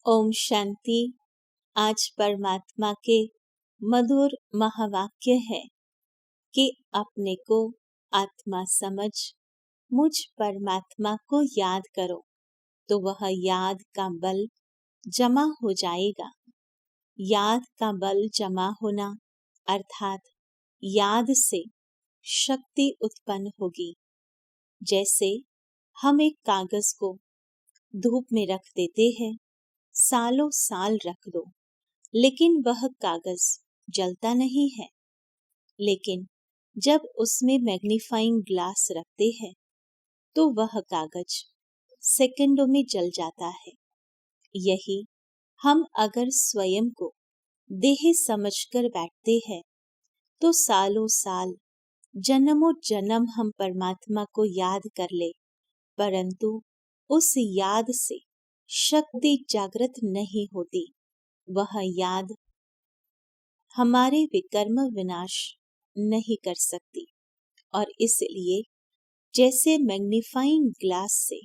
ओम शांति। आज परमात्मा के मधुर महावाक्य है कि अपने को आत्मा समझ मुझ परमात्मा को याद करो तो वह याद का बल जमा हो जाएगा। याद का बल जमा होना अर्थात याद से शक्ति उत्पन्न होगी। जैसे हम एक कागज को धूप में रख देते हैं, सालों साल रख दो, लेकिन वह कागज जलता नहीं है। लेकिन जब उसमें मैग्नीफाइंग ग्लास रखते हैं तो वह कागज सेकंडों में जल जाता है। यही हम अगर स्वयं को देह समझकर बैठते हैं तो सालों साल जन्मों जन्म हम परमात्मा को याद कर ले, परंतु उस याद से शक्ति जागृत नहीं होती। वह याद हमारे विकर्म विनाश नहीं कर सकती और इसलिए जैसे मैग्नीफाइंग ग्लास से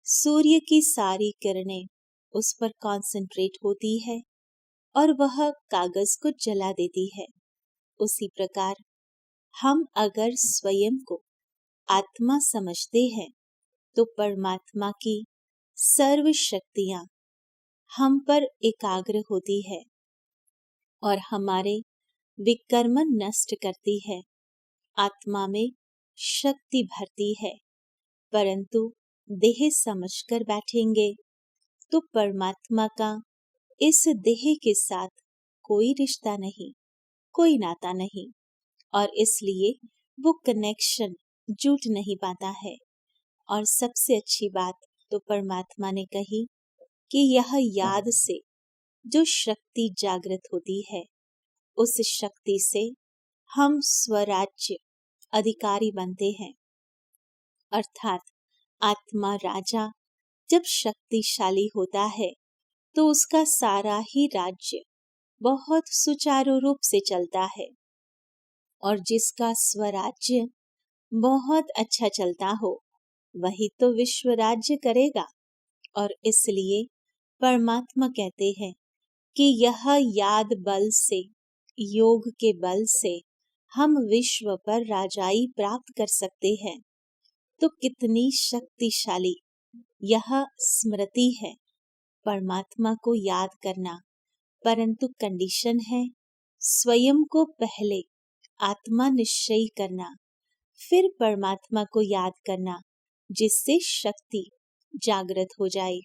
सूर्य की सारी किरणें उस पर कंसंट्रेट होती है और वह कागज को जला देती है, उसी प्रकार हम अगर स्वयं को आत्मा समझते हैं तो परमात्मा की सर्व शक्तियां हम पर एकाग्र होती है और हमारे विकर्म नष्ट करती है, आत्मा में शक्ति भरती है। परंतु देह समझकर बैठेंगे तो परमात्मा का इस देह के साथ कोई रिश्ता नहीं, कोई नाता नहीं और इसलिए वो कनेक्शन जुट नहीं पाता है। और सबसे अच्छी बात तो परमात्मा ने कही कि यह याद से जो शक्ति जागृत होती है, उस शक्ति से हम स्वराज्य अधिकारी बनते हैं। अर्थात आत्मा राजा जब शक्तिशाली होता है तो उसका सारा ही राज्य बहुत सुचारू रूप से चलता है और जिसका स्वराज्य बहुत अच्छा चलता हो वही तो विश्व राज्य करेगा। और इसलिए परमात्मा कहते हैं कि यह याद बल से, योग के बल से हम विश्व पर राजाई प्राप्त कर सकते हैं। तो कितनी शक्तिशाली यह स्मृति है, परमात्मा को याद करना। परंतु कंडीशन है स्वयं को पहले आत्मा निश्चय करना, फिर परमात्मा को याद करना, जिससे शक्ति जागृत हो जाए।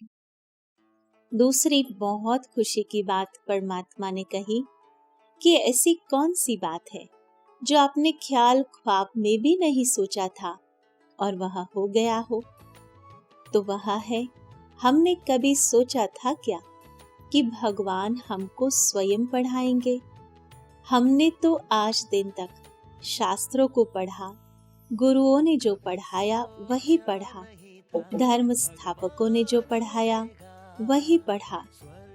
दूसरी बहुत खुशी की बात परमात्मा ने कही कि ऐसी कौन सी बात है जो आपने ख्याल ख्वाब में भी नहीं सोचा था और वह हो गया हो। तो वह है, हमने कभी सोचा था क्या कि भगवान हमको स्वयं पढ़ाएंगे। हमने तो आज दिन तक शास्त्रों को पढ़ा, गुरुओं ने जो पढ़ाया वही पढ़ा, धर्म स्थापकों ने जो पढ़ाया वही पढ़ा,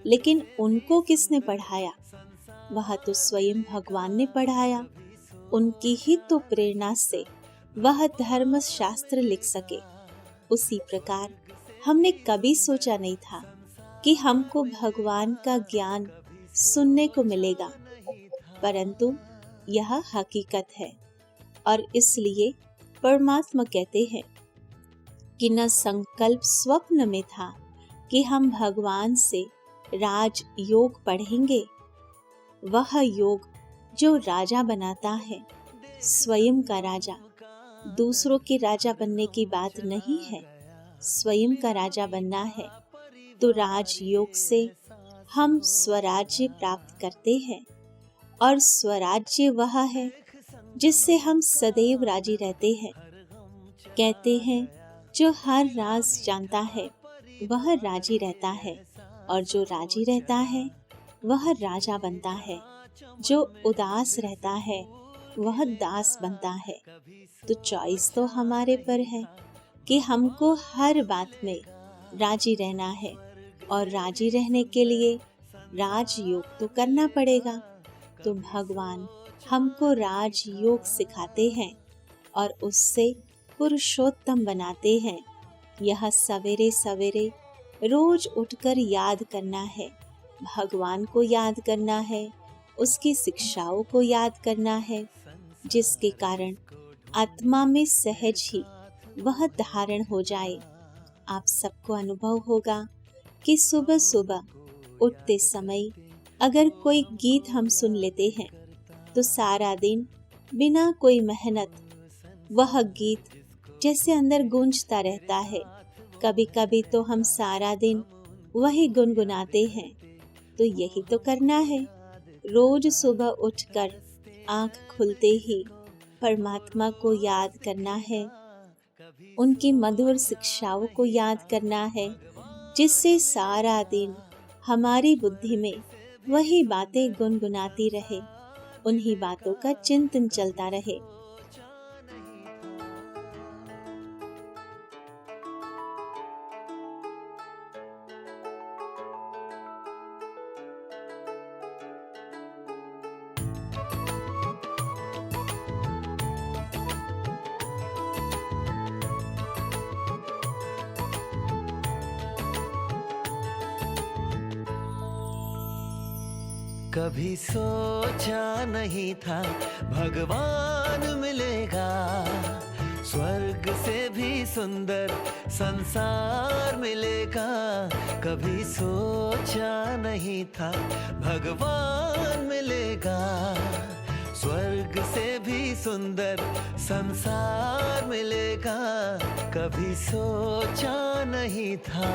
लेकिन उनको किसने पढ़ाया? वह तो स्वयं भगवान ने पढ़ाया। उनकी ही तो प्रेरणा से वह धर्म शास्त्र लिख सके। उसी प्रकार हमने कभी सोचा नहीं था कि हमको भगवान का ज्ञान सुनने को मिलेगा, परंतु यह हकीकत है। और इसलिए परमात्मा कहते हैं कि न संकल्प स्वप्न में था कि हम भगवान से राज योग पढ़ेंगे। वह योग जो राजा बनाता है, स्वयं का राजा, दूसरों के राजा बनने की बात नहीं है, स्वयं का राजा बनना है। तो राज योग से हम स्वराज्य प्राप्त करते हैं और स्वराज्य वह है जिससे हम सदैव राजी रहते हैं। कहते हैं जो हर राज जानता है वह राजी रहता है और जो राजी रहता है वह राजा बनता है। जो उदास रहता है वह दास बनता है। तो चॉइस तो हमारे पर है कि हमको हर बात में राजी रहना है और राजी रहने के लिए राजयोग तो करना पड़ेगा। तो भगवान हमको राजयोग सिखाते हैं और उससे पुरुषोत्तम बनाते हैं। यह सवेरे सवेरे रोज उठकर याद करना है, भगवान को याद करना है, उसकी शिक्षाओं को याद करना है, जिसके कारण आत्मा में सहज ही वह धारण हो जाए। आप सबको अनुभव होगा कि सुबह सुबह उठते समय अगर कोई गीत हम सुन लेते हैं तो सारा दिन बिना कोई मेहनत वह गीत जैसे अंदर गूंजता रहता है। कभी कभी तो हम सारा दिन वही गुनगुनाते हैं। तो यही तो करना है, रोज सुबह उठकर आँख खुलते ही परमात्मा को याद करना है, उनकी मधुर शिक्षाओं को याद करना है, जिससे सारा दिन हमारी बुद्धि में वही बातें गुनगुनाती रहे, उन्हीं बातों का चिंतन चलता रहे। कभी सोचा नहीं था भगवान मिलेगा, स्वर्ग से भी सुंदर संसार मिलेगा। कभी सोचा नहीं था भगवान मिलेगा, स्वर्ग से भी सुंदर संसार मिलेगा। कभी सोचा नहीं था।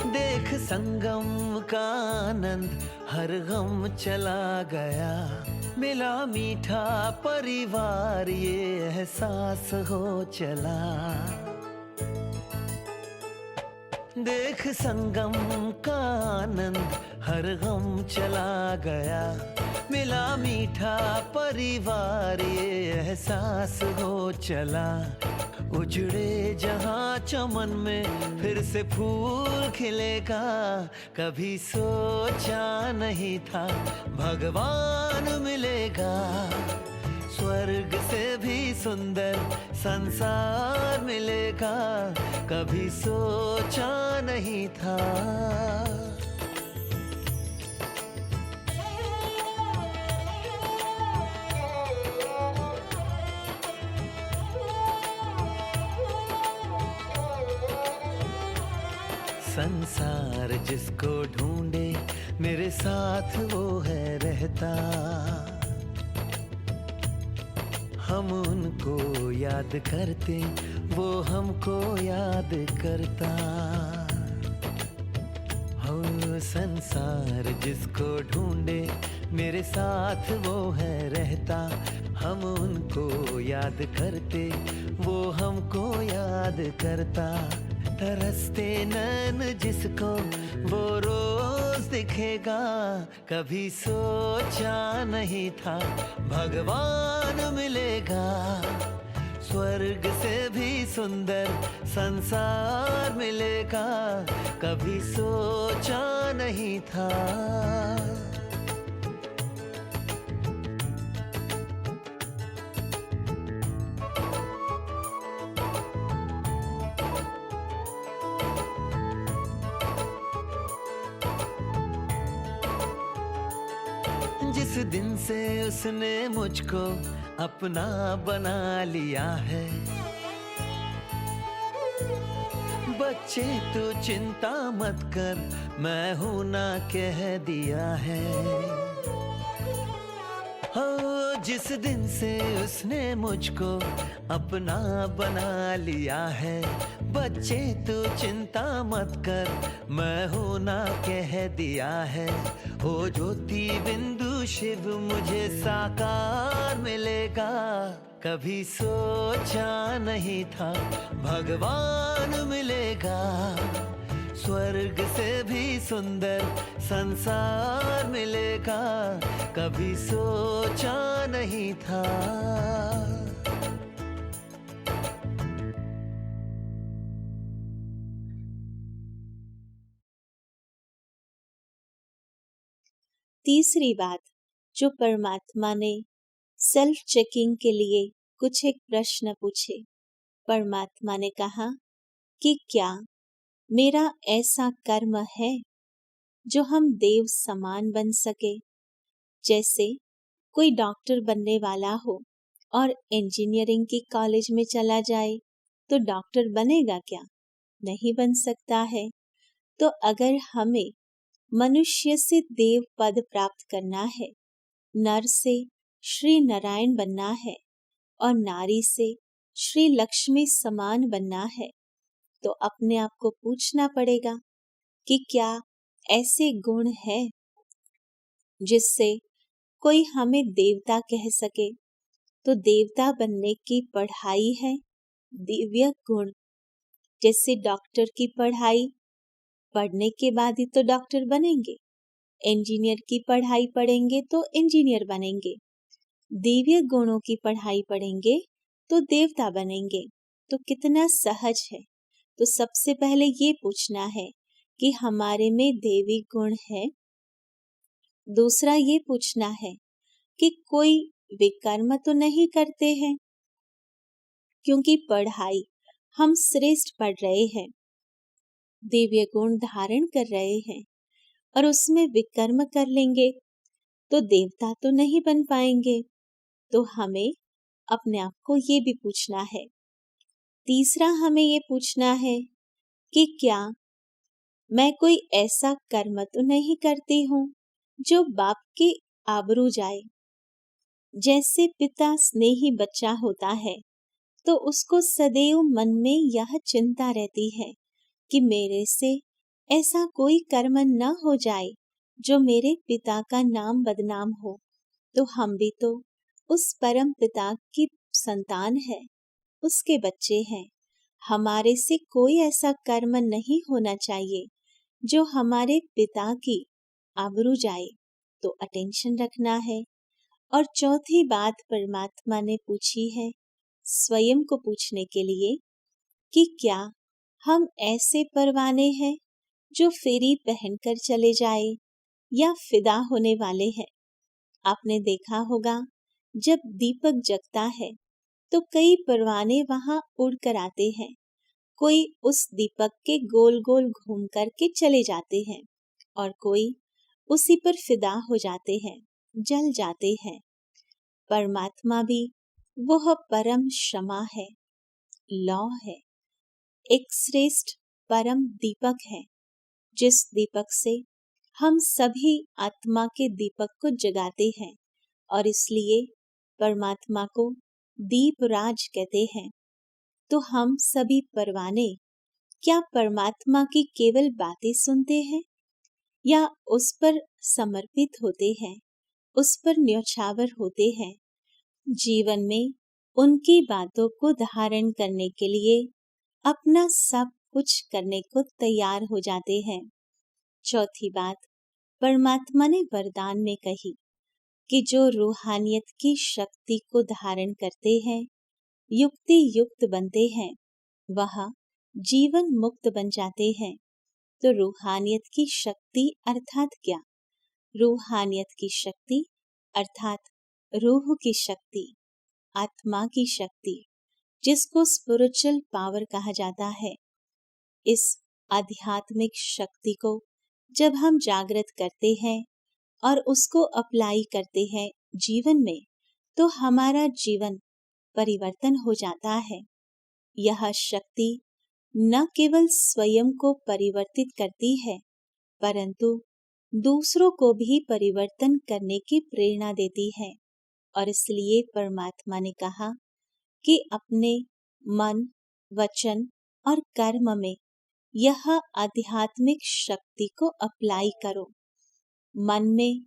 देख संगम का आनंद हर गम चला गया, मिला मीठा परिवार ये एहसास हो चला। देख संगम का आनंद हर गम चला गया, मिला मीठा परिवार ये एहसास हो चला। उजड़े जहां चमन में फिर से फूल खिलेगा, कभी सोचा नहीं था भगवान मिलेगा, स्वर्ग से भी सुंदर संसार मिलेगा। कभी सोचा नहीं था। संसार जिसको ढूंढे मेरे साथ वो है रहता, हम उनको याद करते वो हमको याद करता। हो संसार जिसको ढूंढे मेरे साथ वो है रहता, हम उनको याद करते वो हमको याद करता। तरसते नैन जिसको वो रोज दिखेगा, कभी सोचा नहीं था भगवान मिलेगा, स्वर्ग से भी सुंदर संसार मिलेगा। कभी सोचा नहीं था। जिस दिन से उसने मुझको अपना बना लिया है, बच्चे तू चिंता मत कर मैं हूं ना कह दिया है। हो जिस दिन से उसने मुझको अपना बना लिया है, बच्चे तू चिंता मत कर मैं हूं ना कह दिया है। ओ ज्योति बिंदु शिव मुझे साकार मिलेगा, कभी सोचा नहीं था भगवान मिलेगा, स्वर्ग से भी सुंदर संसार मिलेगा। कभी सोचा नहीं था। तीसरी बात जो परमात्मा ने सेल्फ चेकिंग के लिए कुछ एक प्रश्न पूछे। परमात्मा ने कहा कि क्या मेरा ऐसा कर्म है जो हम देव समान बन सके। जैसे कोई डॉक्टर बनने वाला हो और इंजीनियरिंग की कॉलेज में चला जाए तो डॉक्टर बनेगा क्या? नहीं बन सकता है। तो अगर हमें मनुष्य से देव पद प्राप्त करना है, नर से श्री नारायण बनना है और नारी से श्री लक्ष्मी समान बनना है, तो अपने आप को पूछना पड़ेगा कि क्या ऐसे गुण है जिससे कोई हमें देवता कह सके। तो देवता बनने की पढ़ाई है दिव्य गुण। जैसे डॉक्टर की पढ़ाई पढ़ने के बाद ही तो डॉक्टर बनेंगे, इंजीनियर की पढ़ाई पढ़ेंगे तो इंजीनियर बनेंगे, दिव्य गुणों की पढ़ाई पढ़ेंगे तो देवता बनेंगे। तो कितना सहज है। तो सबसे पहले ये पूछना है कि हमारे में देवी गुण है। दूसरा ये पूछना है कि कोई विकर्म तो नहीं करते हैं, क्योंकि पढ़ाई हम श्रेष्ठ पढ़ रहे हैं, दिव्य गुण धारण कर रहे हैं और उसमें विकर्म कर लेंगे तो देवता तो नहीं बन पाएंगे। तो हमें अपने आप को ये भी पूछना है। तीसरा हमें ये पूछना है कि क्या मैं कोई ऐसा कर्म तो नहीं करती हूँ जो बाप की आबरू जाए। जैसे पिता स्नेही बच्चा होता है तो उसको सदैव मन में यह चिंता रहती है कि मेरे से ऐसा कोई कर्म न हो जाए जो मेरे पिता का नाम बदनाम हो। तो हम भी तो उस परम पिता की संतान है, उसके बच्चे हैं। हमारे से कोई ऐसा कर्म नहीं होना चाहिए जो हमारे पिता की आबरू जाए। तो अटेंशन रखना है। और चौथी बात परमात्मा ने पूछी है स्वयं को पूछने के लिए कि क्या हम ऐसे परवाने हैं जो फेरी पहनकर चले जाए या फिदा होने वाले हैं। आपने देखा होगा जब दीपक जगता है तो कई परवाने वहां उड़कर आते हैं, कोई उस दीपक के गोल गोल घूम करके चले जाते हैं और कोई उसी पर फिदा हो जाते हैं, जल जाते हैं। परमात्मा भी वह परम क्षमा है, लौ है, एक श्रेष्ठ परम दीपक है, जिस दीपक से हम सभी आत्मा के दीपक को जगाते हैं और इसलिए परमात्मा को दीपराज कहते हैं। तो हम सभी परवाने क्या परमात्मा की केवल बातें सुनते हैं या उस पर समर्पित होते हैं, उस पर न्यौछावर होते हैं। जीवन में उनकी बातों को धारण करने के लिए अपना सब कुछ करने को तैयार हो जाते हैं। चौथी बात परमात्मा ने वरदान में कही कि जो रूहानियत की शक्ति को धारण करते हैं, युक्ति युक्त बनते हैं, वह जीवन मुक्त बन जाते हैं। तो रूहानियत की शक्ति अर्थात क्या? रूहानियत की शक्ति अर्थात रूह की शक्ति, आत्मा की शक्ति, जिसको स्पिरिचुअल पावर कहा जाता है। इस आध्यात्मिक शक्ति को जब हम जागृत करते हैं और उसको अप्लाई करते हैं जीवन में, तो हमारा जीवन परिवर्तन हो जाता है। यह शक्ति न केवल स्वयं को परिवर्तित करती है, परंतु दूसरों को भी परिवर्तन करने की प्रेरणा देती है। और इसलिए परमात्मा ने कहा कि अपने मन, वचन और कर्म में यह आध्यात्मिक शक्ति को अप्लाई करो। मन में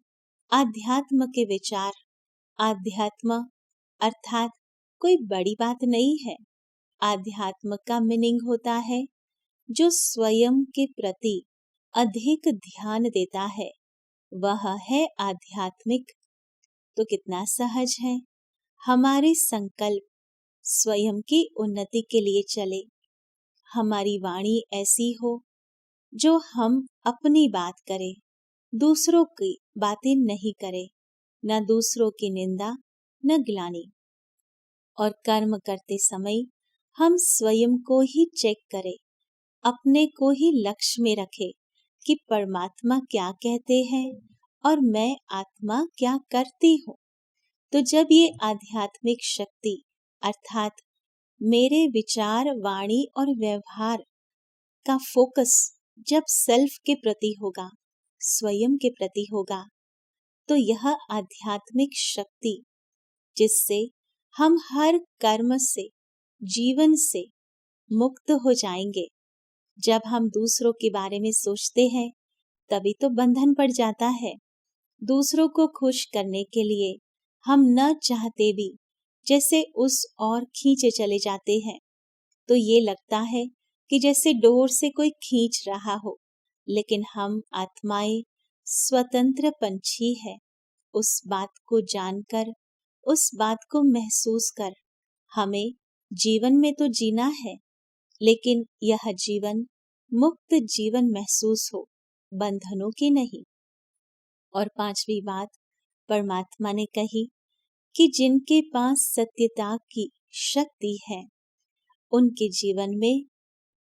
आध्यात्म के विचार, आध्यात्म अर्थात कोई बड़ी बात नहीं है। आध्यात्म का मीनिंग होता है जो स्वयं के प्रति अधिक ध्यान देता है, वह है आध्यात्मिक। तो कितना सहज है। हमारे संकल्प स्वयं की उन्नति के लिए चले। हमारी वाणी ऐसी हो जो हम अपनी बात करें, दूसरों की बातें नहीं करे, न दूसरों की निंदा न ग्लानि। और कर्म करते समय हम स्वयं को ही चेक करें, अपने को ही लक्ष्य में रखें कि परमात्मा क्या कहते हैं और मैं आत्मा क्या करती हूँ। तो जब ये आध्यात्मिक शक्ति अर्थात मेरे विचार, वाणी और व्यवहार का फोकस जब सेल्फ के प्रति होगा, स्वयं के प्रति होगा, तो यह आध्यात्मिक शक्ति जिससे हम हर कर्म से, जीवन से मुक्त हो जाएंगे। जब हम दूसरों के बारे में सोचते हैं तभी तो बंधन पड़ जाता है। दूसरों को खुश करने के लिए हम न चाहते भी जैसे उस और खींचे चले जाते हैं, तो ये लगता है कि जैसे डोर से कोई खींच रहा हो, लेकिन हम आत्माएं स्वतंत्र पंछी है। उस बात को जानकर, उस बात को महसूस कर हमें जीवन में तो जीना है, लेकिन यह जीवन मुक्त जीवन महसूस हो, बंधनों की नहीं। और 5वीं बात परमात्मा ने कही कि जिनके पास सत्यता की शक्ति है उनके जीवन में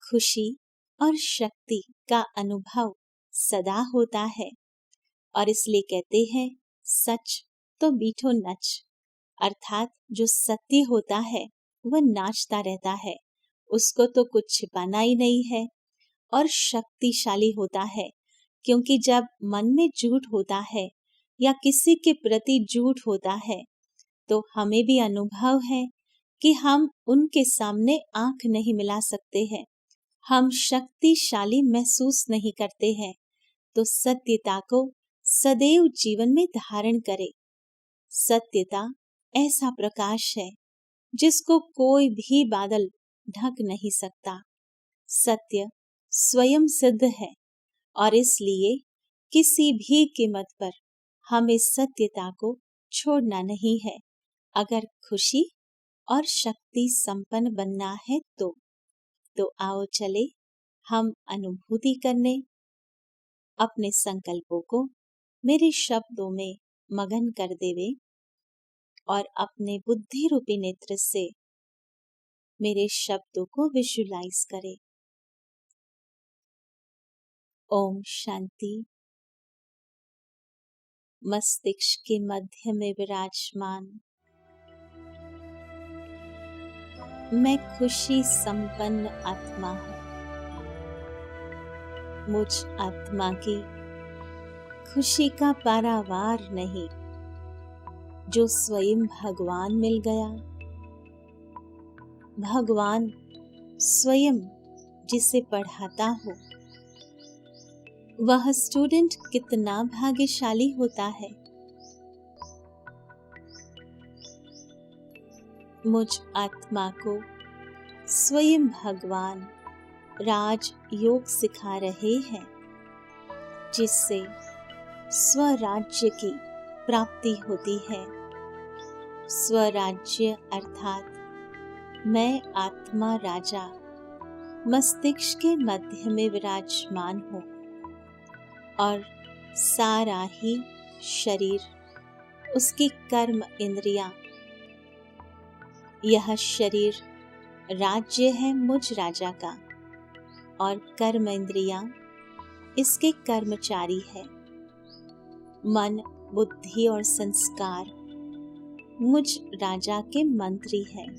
खुशी और शक्ति का अनुभव सदा होता है। और इसलिए कहते हैं सच तो मीठो नच, अर्थात जो सत्य होता है वह नाचता रहता है, उसको तो कुछ छिपाना ही नहीं है। और शक्तिशाली होता है, क्योंकि जब मन में झूठ होता है या किसी के प्रति झूठ होता है तो हमें भी अनुभव है कि हम उनके सामने आंख नहीं मिला सकते हैं, हम शक्तिशाली महसूस नहीं करते हैं। तो सत्यता को सदैव जीवन में धारण करें। सत्यता ऐसा प्रकाश है जिसको कोई भी बादल ढक नहीं सकता। सत्य स्वयं सिद्ध है और इसलिए किसी भी कीमत पर हमें सत्यता को छोड़ना नहीं है। अगर खुशी और शक्ति संपन्न बनना है तो आओ चले हम अनुभूति करने, अपने संकल्पों को मेरे शब्दों में मगन कर देवे और अपने बुद्धि रूपी नेत्र से मेरे शब्दों को विजुलाइज करें। ओम शांति। मस्तिष्क के मध्य में विराजमान मैं खुशी संपन्न आत्मा हूँ। मुझ आत्मा की खुशी का पारावार नहीं, जो स्वयं भगवान मिल गया। भगवान स्वयं जिसे पढ़ाता हो, वह स्टूडेंट कितना भाग्यशाली होता है। मुझ आत्मा को स्वयं भगवान राज योग सिखा रहे हैं, जिससे स्वराज्य की प्राप्ति होती है। स्वराज्य अर्थात मैं आत्मा राजा मस्तिष्क के मध्य में विराजमान हूँ और सारा ही शरीर, उसकी कर्म इंद्रियां, यह शरीर राज्य है मुझ राजा का और कर्म इंद्रियां इसके कर्मचारी है। मन, बुद्धि और संस्कार मुझ राजा के मंत्री हैं।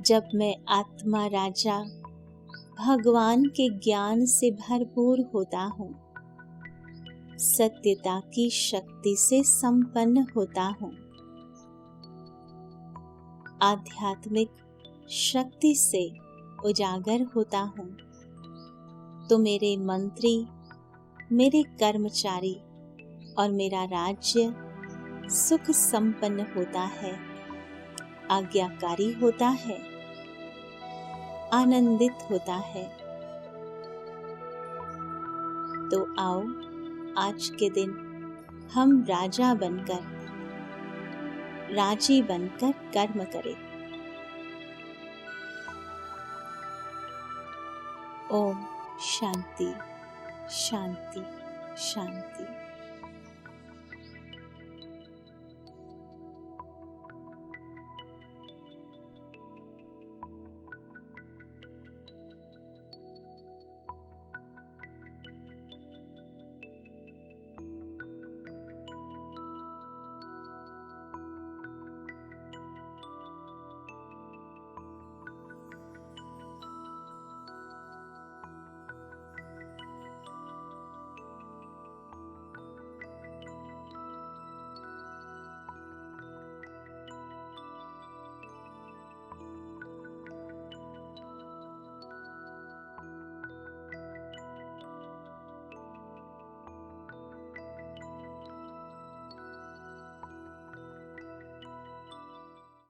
जब मैं आत्मा राजा भगवान के ज्ञान से भरपूर होता हूँ, सत्यता की शक्ति से संपन्न होता हूँ, आध्यात्मिक शक्ति से उजागर होता हूँ, तो मेरे मंत्री, मेरे कर्मचारी और मेरा राज्य सुख संपन्न होता है, आज्ञाकारी होता है, आनंदित होता है। तो आओ आज के दिन हम राजा बनकर, राजी बनकर कर्म करें। ओम शांति। शांति शांति।